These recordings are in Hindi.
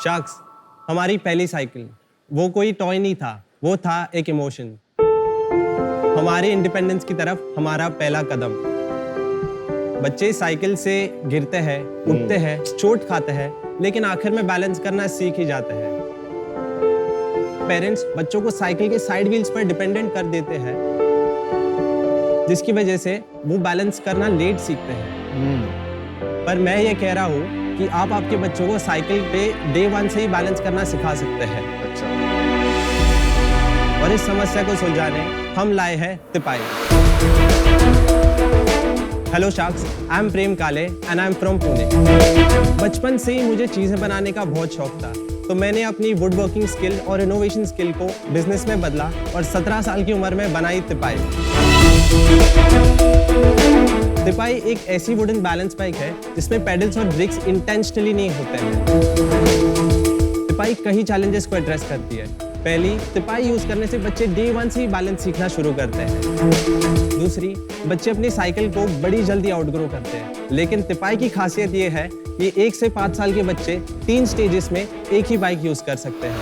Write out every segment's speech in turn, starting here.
शार्क्स, हमारी पहली साइकिल, वो कोई टॉय नहीं था, वो था एक इमोशन। हमारी इंडिपेंडेंस की तरफ हमारा पहला कदम। बच्चे साइकिल से गिरते हैं, उठते हैं, चोट खाते हैं, लेकिन आखिर में बैलेंस करना सीख ही जाते हैं। पेरेंट्स बच्चों को साइकिल के साइड व्हील्स पर डिपेंडेंट कर देते हैं, जिसकी वजह से वो बैलेंस करना लेट सीखते हैं। पर मैं ये कह रहा हूँ कि आप आपके बच्चों को साइकिल पे डे 1 से ही बैलेंस करना सिखा सकते हैं। अच्छा। और इस समस्या को सुलझाने हम लाए हैं तिपाई। हेलो शार्क्स, आई एम प्रेम काले and I am from Pune. बचपन से ही मुझे चीजें बनाने का बहुत शौक था, तो मैंने अपनी वुड वर्किंग स्किल और इनोवेशन स्किल को बिजनेस में बदला और 17 साल की उम्र में बनाई तिपाई। तिपाई एक ऐसी वुडन बैलेंस बाइक है जिसमें पेडल्स और ब्रेक्स इंटेंशनली नहीं होते हैं। तिपाई कई चैलेंजेस को एड्रेस करती है। पहली, तिपाई यूज करने से बच्चे डे 1 से ही बैलेंस सीखना शुरू करते हैं। दूसरी, बच्चे अपनी साइकिल को बड़ी जल्दी आउटग्रो करते हैं। लेकिन तिपाई की खासियत ये है कि 1 से 5 साल के बच्चे 3 स्टेजेस में एक ही बाइक यूज कर सकते हैं।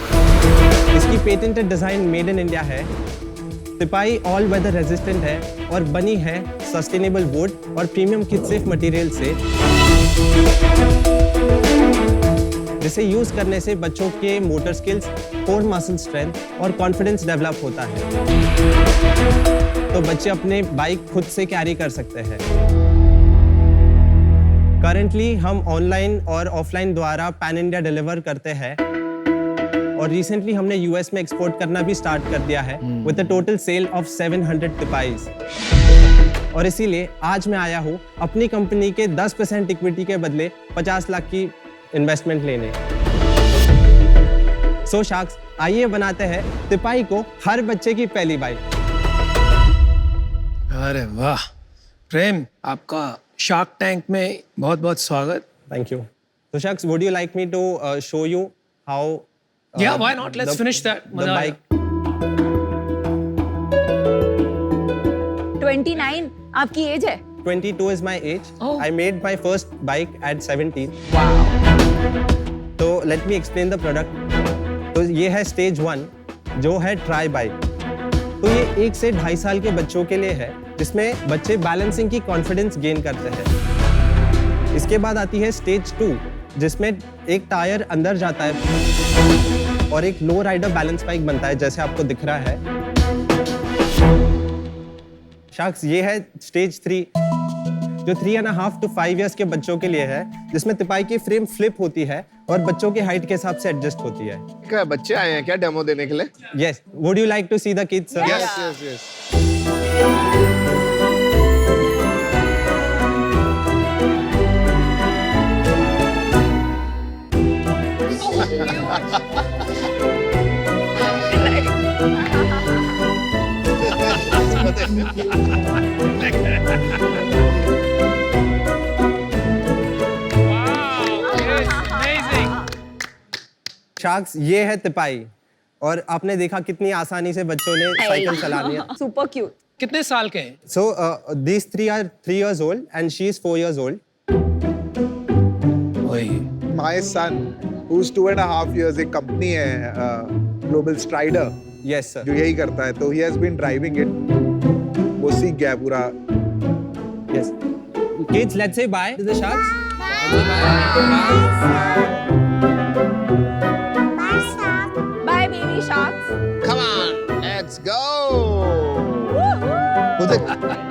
इसकी patented design made in India है। तिपाई ऑल वेदर रेजिस्टेंट है और बनी है सस्टेनेबल वुड और प्रीमियम किड सेफ मटेरियल से, जिसे यूज करने से बच्चों के motor skills, core muscle strength और कॉन्फिडेंस डेवलप होता है, तो बच्चे अपने बाइक खुद से कैरी कर सकते हैं। करंटली हम ऑनलाइन और ऑफलाइन द्वारा पैन इंडिया डिलीवर करते हैं और रिसेंटली हमने यूएस में एक्सपोर्ट करना भी स्टार्ट कर दिया है with a total sale of 700 तिपाईज। और इसीलिए आज मैं आया हूँ अपनी कंपनी के 10% इक्विटी के बदले 50 लाख की इन्वेस्टमेंट लेने। सो शार्क्स, आइए बनाते हैं तिपाई को हर बच्चे की पहली बाइक। अरे वाह प्रेम, आपका शार्क टैंक में बहुत बहुत स्वागत। Thank you. So Sharks, would you like me to show you how? Yeah, why not? Let's finish that. The bike. 29 आपकी एज है? 22 is my age. Oh. I made my first bike at 17. Wow. तो let me explain the product. तो ये है स्टेज 1 जो है ट्राई बाइक। तो ये 1 से 2.5 साल के बच्चों के लिए है, जिसमें बच्चे बैलेंसिंग की कॉन्फिडेंस गेन करते हैं। इसके बाद आती है स्टेज 2 जिसमें एक टायर अंदर जाता है और एक लो राइडर बैलेंस बाइक बनता है, जैसे आपको दिख रहा है। शार्क्स, ये है स्टेज 3 जो 3.5 to 5 इयर्स के बच्चों के लिए है, जिसमें तिपाई की फ्रेम फ्लिप होती है और बच्चों के हाइट के हिसाब से एडजस्ट होती है। क्या बच्चे आए हैं क्या डेमो देने के लिए? Yes, would you like to see the kids sir? Yes yes yes. Sharks, ये है तिपाई और आपने देखा कितनी आसानी से बच्चों ने साइकिल चलानी है। Super cute. कितने साल के हैं? So these 3 are 3 years old and she is 4 years old. वही। My son, who's 2.5 years, एक कंपनी है ग्लोबल स्ट्राइडर, Yes sir. जो यही करता है, तो he has been driving it. वो सीख गया पूरा। Yes. Kids, let's say bye to the sharks. Bye baby sharks. Come on, let's go. वो देख,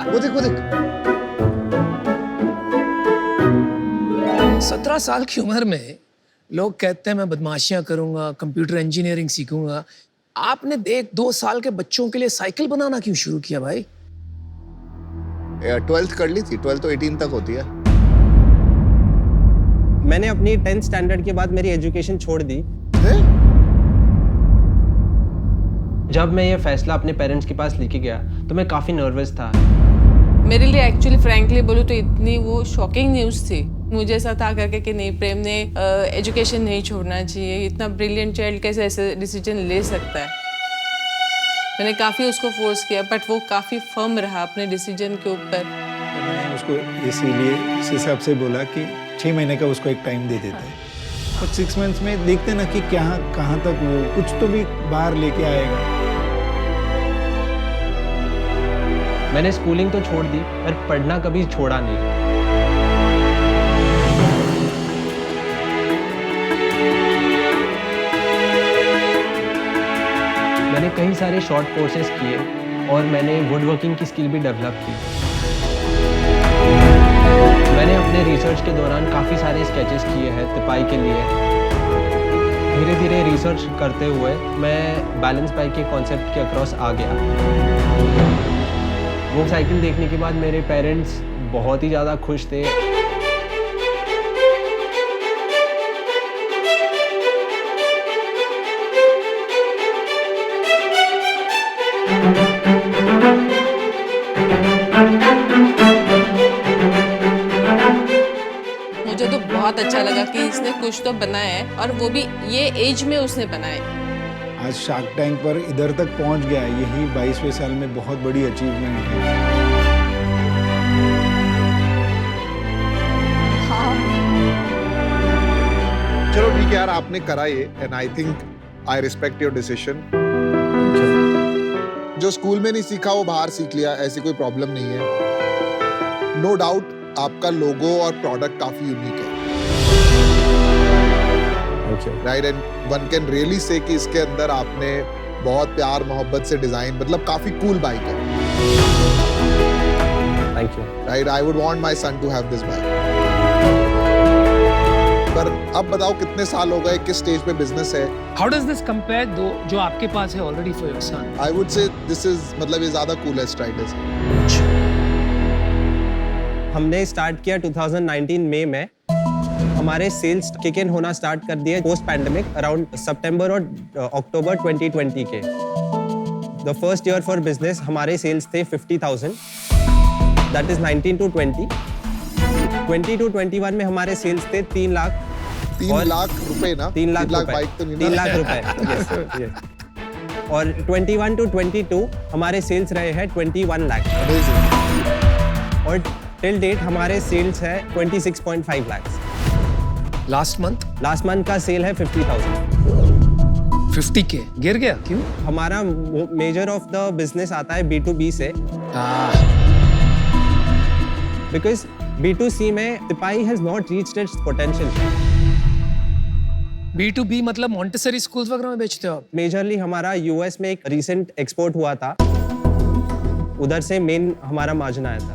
वो देख, वो देख। 17 साल की उम्र में लोग कहते हैं मैं बदमाशियां करूंगा, कंप्यूटर इंजीनियरिंग सीखूंगा। आपने 1-2 साल के बच्चों के लिए साइकिल बनाना क्यों शुरू किया भाई? 12th कर ली थी, 12th तो 18 तक होती है। मैंने अपनी 10th स्टैंडर्ड के बाद मेरी एजुकेशन छोड़ दी। जब मैं ये फैसला अपने पेरेंट्स के पास लेके गया तो मैं काफ़ी नर्वस था। मेरे लिए एक्चुअली फ्रैंकली बोलूँ तो इतनी वो शॉकिंग न्यूज़ थी। मुझे ऐसा था करके कि नहीं, प्रेम ने एजुकेशन नहीं छोड़ना चाहिए, इतना ब्रिलियंट चाइल्ड कैसे ऐसे डिसीजन ले सकता है। मैंने काफ़ी उसको फोर्स किया बट वो काफ़ी फर्म रहा अपने डिसीजन के ऊपर। मैंने उसको इसीलिए इस हिसाब से बोला कि 6 महीने का उसको एक टाइम दे देते हैं। कुछ 6 मंथ्स में देखते ना कि क्या कहाँ तक वो कुछ तो भी बाहर लेके आएगा। मैंने स्कूलिंग तो छोड़ दी पर पढ़ना कभी छोड़ा नहीं। मैंने कई सारे शॉर्ट कोर्सेज किए और मैंने वुड वर्किंग की स्किल भी डेवलप की। मैंने अपने रिसर्च के दौरान काफ़ी सारे स्केचेस किए हैं तिपाई के लिए। धीरे धीरे रिसर्च करते हुए मैं बैलेंस बाइक के कॉन्सेप्ट के अक्रॉस आ गया। वो साइकिल देखने के बाद मेरे पेरेंट्स बहुत ही ज़्यादा खुश थे। मुझे तो बहुत अच्छा लगा कि इसने कुछ तो बनाया है और वो भी ये एज में उसने बनाया है। आज शार्क टैंक पर इधर तक पहुंच गया, यही 22वें साल में बहुत बड़ी अचीवमेंट है। चलो ठीक है यार, आपने करा ये and I think I respect your decision. जो स्कूल में नहीं सीखा वो बाहर सीख लिया, ऐसी कोई प्रॉब्लम नहीं है। नो डाउट आपका लोगो और प्रोडक्ट काफी यूनिक है, right? And one can really say कि इसके अंदर आपने बहुत प्यार मोहब्बत से डिजाइन, मतलब काफी कूल बाइक है। Thank you. Right, I would want my son to have this bike. पर अब बताओ कितने साल हो गए, किस स्टेज पे बिजनेस है? हाउ डज दिस कंपेयर दो जो आपके पास है already for your son? I would say this is, मतलब ये ज्यादा कूल है स्ट्राइडर से। हमने स्टार्ट किया 2019 मई में। हमारे सेल्स किक इन होना स्टार्ट कर दिए पोस्ट पैंडेमिक अराउंड सितंबर और अक्टूबर 2020 के। The first year for business हमारे सेल्स थे 50,000, दैट इज 19 to 20। 20 to 21 में हमारे सेल्स थे 3 लाख। 3 लाख रुपए ना? 3 लाख बाइक तो नहीं 3 ना? लाख रुपए। yes. और 21 to 22 हमारे सेल्स रहे हैं 21 लाख। Amazing. और टिल डेट हमारे सेल्स है 26.5 लाख। लास्ट मंथ का सेल है 50,000। 50K गिर गया क्यों? हमारा मेजर ऑफ द बिजनेस आता है B2B से, बिकॉज B2C में तिपाई has not reached its potential. B2B मतलब मॉन्टेसरी स्कूल्स वगैरह में बेचते हो आप? मेजरली हमारा यूएस में एक रिसेंट एक्सपोर्ट हुआ था, उधर से मेन हमारा मार्जिन आया था।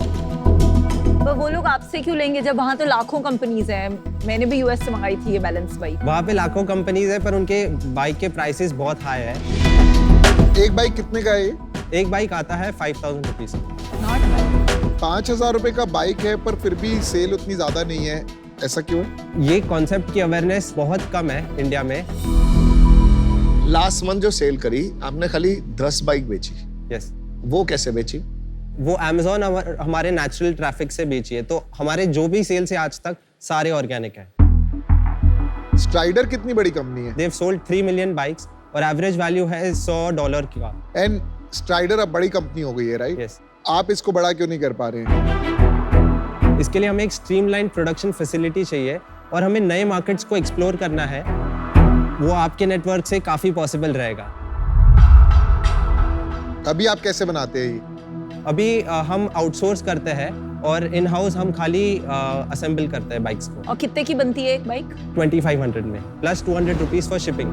पर वो लोग आपसे क्यों लेंगे जब वहाँ तो लाखों कंपनीज हैं? मैंने भी यूएस से मंगाई थी ये बैलेंस बाइक। वहाँ पे लाखों कंपनीज है पर उनके बाइक के प्राइसेस बहुत हाई है। एक बाइक कितने का है ये? एक बाइक आता है 5,000 रुपीज। 5,000 रुपए का बाइक है पर फिर भी सेल उतनी ज्यादा नहीं है, ऐसा क्यों है? ये कॉन्सेप्ट की अवेयरनेस बहुत कम है इंडिया में। लास्ट मंथ जो सेल करी आपने खाली 10 बाइक बेची, यस। वो कैसे बेची? वो Amazon हमारे नेचुरल ट्रैफिक से बेची है, तो हमारे जो भी सेल्स है आज तक सारे ऑर्गेनिक है। स्ट्राइडर कितनी बड़ी कंपनी है? They've sold 3 million बाइक्स और एवरेज वैल्यू है $100 का। एंड स्ट्राइडर अब बड़ी कंपनी हो गई है, राइट? Yes. आप इसको बड़ा क्यों नहीं कर पा रहे हैं? इसके लिए हमें एक स्ट्रीमलाइन प्रोडक्शन फैसिलिटी चाहिए और हमें नए मार्केट्स को एक्सप्लोर करना है। वो आपके नेटवर्क से काफी पॉसिबल रहेगा। अभी आप कैसे बनाते हैं? अभी हम आउटसोर्स करते हैं और इन हाउस हम खाली असेंबल करते हैं बाइक्स को। और कितने की बनती है एक बाइक? 2500 में plus 200 rupees for shipping.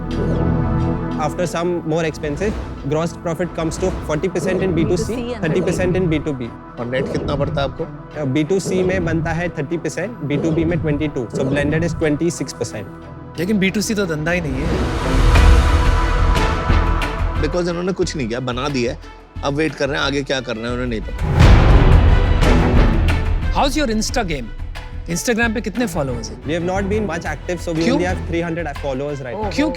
After some more expenses gross profit comes to 40% in B2C, 30% in B2B। और नेट कितना पड़ता है आपको? B2C में बनता है 30%, B2B में 22%, सो ब्लेंडेड इज 26%। लेकिन B2C तो धंधा ही नहीं है। बिकॉज इन्होंने कुछ नहीं किया, बना दिया है, अब वेट कर रहे हैं आगे क्या करना है उन्हें नहीं पता। House your Insta game? Instagram पे कितने फॉलोअर्स हैं? We have not been much active, so we क्यों? only have 300 followers right now. क्यों?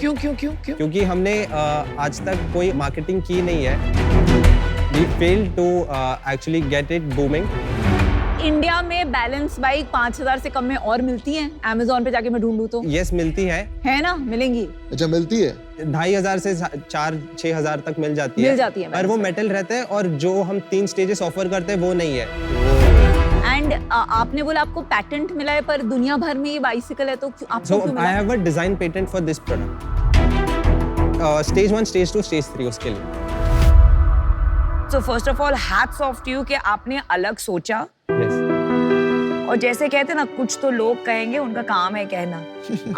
क्योंकि हमने आज तक कोई मार्केटिंग की नहीं है। We failed to actually get it booming. India में बैलेंस बाइक 5,000 से कम में और मिलती हैं? Amazon पे जाके मैं ढूंढूं तो? Yes, मिलती है ना? मिलेंगी? अच्छा, मिलती है? 2,500 से 4-6,000 तक मिल जाती है। मिल जाती है पर वो मेटल रहते हैं और जो हम 3 स्टेजेस ऑफर करते हैं वो नहीं है। एंड आपने बोला आपको पैटेंट मिला है, पर दुनिया भर में ये बाइसिकल है, तो आपको So क्यों I मिला? have a design patent for this product. Stage 1, Stage 2, Stage 3 उसके लिए. So first of all, hats off to you कि आपने अलग सोचा, Yes. और जैसे कहते हैं ना, कुछ तो लोग कहेंगे, उनका काम है कहना।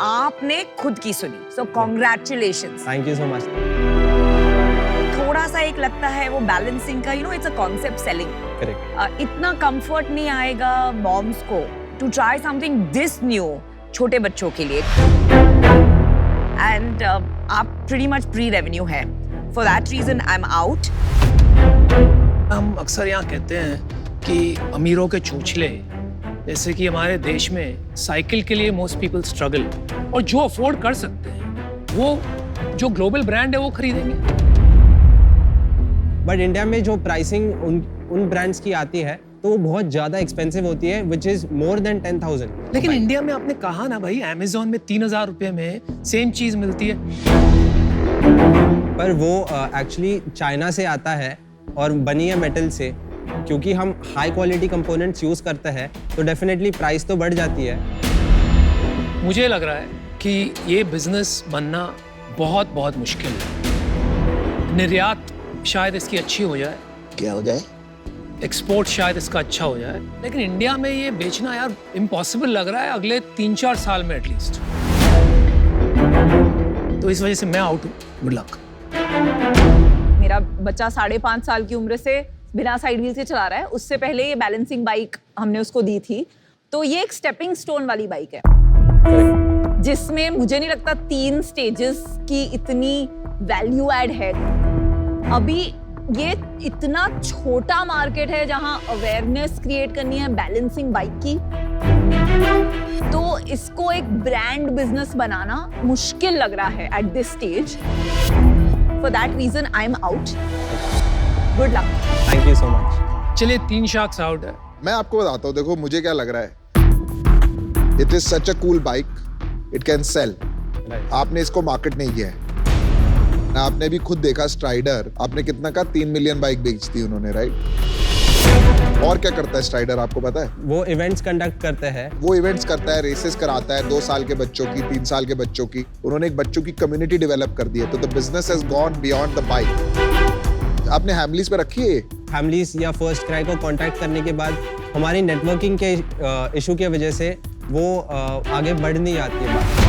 आपने खुद की सुनी, so congratulations। Thank you so much. थोड़ा सा एक लगता है वो बैलेंसिंग का, it's a concept selling। Correct. इतना कंफर्ट नहीं आएगा मॉम्स को to try something this new छोटे बच्चों के लिए, एंड आप प्रीटी मच प्री रेवेन्यू है। For that reason I am out. हम अक्सर यहाँ कहते हैं कि अमीरों के चूचले, जैसे कि हमारे देश में साइकिल के लिए मोस्ट पीपल स्ट्रगल, और जो अफोर्ड कर सकते हैं वो जो ग्लोबल ब्रांड है वो खरीदेंगे। बट इंडिया में जो प्राइसिंग उन ब्रांड्स की आती है तो वो बहुत ज़्यादा एक्सपेंसिव होती है, विच इज़ मोर देन 10,000। लेकिन इंडिया में आपने कहा ना भाई, अमेज़न में 3,000 रुपए में सेम चीज़ मिलती है। पर वो एक्चुअली चाइना से आता है और बनी है मेटल से, क्योंकि हम हाई क्वालिटी कंपोनेंट्स यूज़ करते हैं तो डेफिनेटली प्राइस तो बढ़ जाती है। मुझे लग रहा है कि ये बिजनेस बनना बहुत बहुत मुश्किल है। निर्यात शायद इसकी अच्छी हो जाए, क्या हो जाए? एक्सपोर्ट शायद इसका अच्छा हो जाए, लेकिन इंडिया में ये बेचना यार इम्पॉसिबल लग रहा है अगले 3-4 साल में एटलीस्ट। तो इस वजह से मैं आउट हूँ। Good luck. मेरा बच्चा 5.5 साल की उम्र से बिना साइड व्हील से चला रहा है। उससे पहले ये बैलेंसिंग बाइक हमने उसको दी थी, तो ये एक स्टेपिंग स्टोन वाली बाइक है, जिसमें मुझे नहीं लगता 3 स्टेजेस की इतनी वैल्यू ऐड है। अभी ये इतना छोटा मार्केट है जहां अवेयरनेस क्रिएट करनी है बैलेंसिंग बाइक की, तो इसको एक ब्रांड बिजनेस बनाना मुश्किल लग रहा है at this stage. For that reason I am out. Good luck. Thank you so much. चलिए 3 शार्क्स आउट है। मैं आपको बताता हूँ, देखो मुझे क्या लग रहा है, it is such a cool bike, it can sell. आपने इसको मार्केट नहीं किया है। आपने भी खुद देखा स्ट्राइडर, आपने कितना का 3 मिलियन बाइक बेच दी उन्होंने, राइट? और क्या करता है स्ट्राइडर, आपको पता है? वो इवेंट्स कंडक्ट करते हैं। वो इवेंट्स करता है, रेसेस कराता है 2 साल के बच्चों की, 3 साल के बच्चों की। उन्होंने एक बच्चों की कम्युनिटी डेवलप कर दी है, तो the business has gone beyond the bike. आपने हैमलीज पे रखी है? फैमिलीज या फर्स्ट क्राई को कांटेक्ट करने के बाद हमारी नेटवर्किंग के इशू की वजह से वो आगे बढ़ नहीं आती है बात।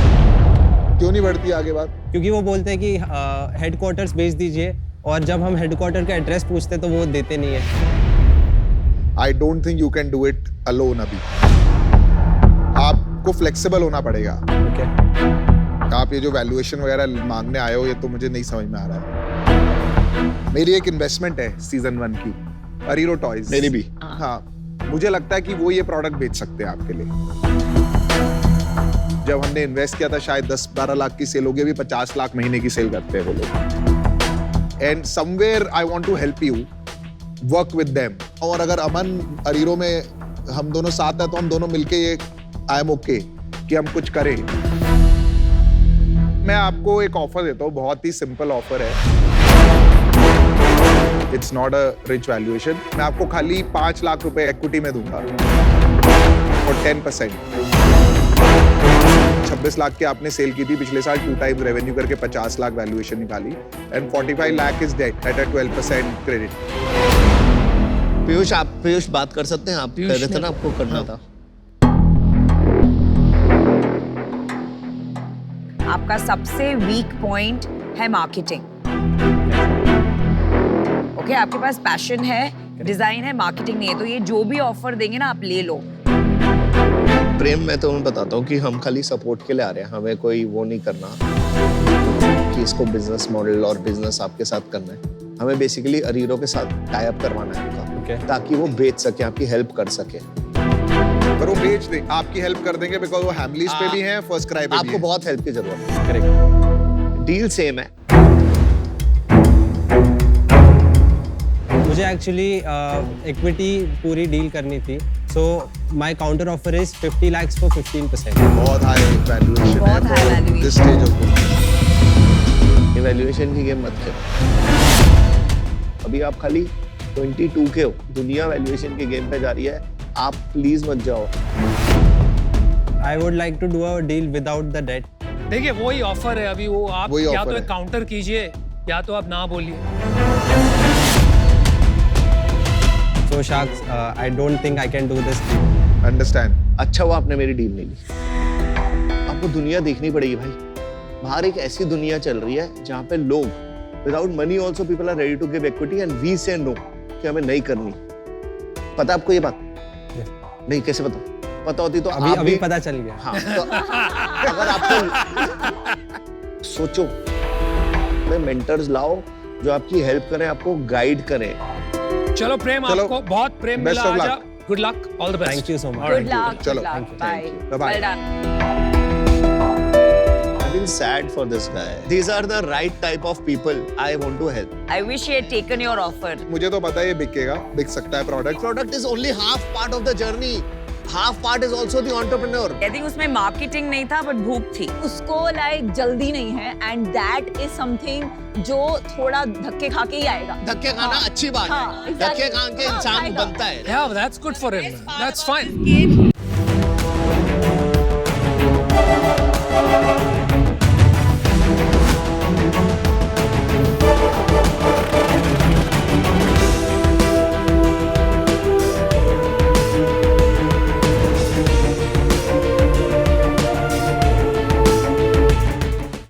क्यों नहीं बढ़ती आगे बात? क्योंकि वो बोलते हैं कि हेडक्वार्टर्स भेज दीजिए, और जब हम हेडक्वार्टर का एड्रेस पूछते हैं तो वो देते नहीं है। I don't think you can do it alone. अभी आपको फ्लेक्सिबल होना पड़ेगा। ओके। आप ये जो वैल्यूएशन वगैरह मांगने आए हो, ये तो मुझे नहीं समझ में आ रहा है। मेरी एक इन्वेस्टमेंट है सीजन 1 की, अरीरो टॉयज। मेरी भी। हाँ, मुझे लगता है कि वो ये प्रोडक्ट बेच सकते हैं आपके लिए। जब हमने इन्वेस्ट किया था शायद 10-12 लाख की सेल होगी, अभी 50 लाख महीने की सेल करते हैं वो लोग। And somewhere I want to help you work with them. और अगर अमन अरीरो में हम दोनों साथ हैं तो हम दोनों मिलके ये आई एम ओके कि हम कुछ करें। मैं आपको एक ऑफर देता हूँ, बहुत ही सिंपल ऑफर है। It's not a rich valuation. मैं आपको खाली 5 लाख रुपए इक्विटी में दूंगा और 10%। 26 लाख की आपने सेल की थी पिछले साल, 2 टाइम्स रेवेन्यू करके 50 लाख वैल्यूएशन निकाली, and 45 lakh is debt at a 12% credit. Piyush बात कर सकते हैं? आप कह रहे थे ना आपको करना था। आपका सबसे वीक पॉइंट है मार्केटिंग। ओके, आपके पास पैशन है, डिजाइन है, मार्केटिंग नहीं है, तो ये जो भी ऑफर देंगे ना आप ले लो। प्रेम, मैं तो बताता हूँ कि हम खाली सपोर्ट के लिए आ रहे हैं, हमें कोई वो नहीं करना कि इसको बिजनेस मॉडल और बिजनेस आपके साथ करना है। हमें बेसिकली अरीरो के साथ टाई अप करवाना है उनका, ताकि वो बेच सके, आपकी हेल्प कर सके। पर वो बेच दे, आपकी हेल्प कर देंगे, बिकॉज़ वो हैमलीज पे भी हैं, फर्स्ट क्राई पे भी आपको हैं। बहुत हेल्प की जरूरत है। करेक्ट। डील सेम है। मुझे एक्चुअली इक्विटी पूरी डील करनी थी, so my counter offer is 50 lakhs for 15%। बहुत हाई वैल्यूएशन बहुत high valuation। This stage of business. Evaluation की गेम मत खेलो। अभी आप खाली 22 के हो, दुनिया वैल्यूएशन की गेम पे जा रही है। आप प्लीज मत जाओ। I would like to do a deal without the debt. देखिए वही ऑफर है अभी, वो आप वही या offer तो है। एक काउंटर कीजिए या तो आप ना बोलिए। So Sharks, I don't think I can do this deal. Understand. अच्छा हुआ आपने मेरी डील नहीं ली। आपको दुनिया देखनी पड़ेगी भाई। बाहर एक ऐसी दुनिया चल रही है जहाँ पे लोग without money also people are ready to give equity and we say no कि हमें नहीं करनी। पता आपको ये बात? नहीं, कैसे पता? पता होती तो अभी आप अभी भी पता चल गया। हाँ, तो अगर आपको सोचो, मैं मेंटर्स लाओ जो आपकी हेल्प करें, आपको गाइड करें। चलो प्रेम, चलो, आपको बहुत प्रेम best मिला of आज। luck. Good luck, all the best. Thank you so much. Good luck. चलो, Good luck. thank you, Bye. Bye-bye. Well done. I feel sad for this guy. These are the right type of people I want to help. I wish he had taken your offer. मुझे तो पता है ये बिकेगा, बिक सकता है product. Product is only half part of the journey. Half part is also the entrepreneur. I think उसमें मार्केटिंग नहीं था बट भूख थी। उसको लाइक जल्दी नहीं है एंड दैट इज समथिंग जो थोड़ा धक्के खा के ही आएगा। धक्के खाना अच्छी बात हाँ, है। exactly. धक्के खा के हाँ, इंसान खाएगा। बनता है। Yeah, that's good for him. That's fine.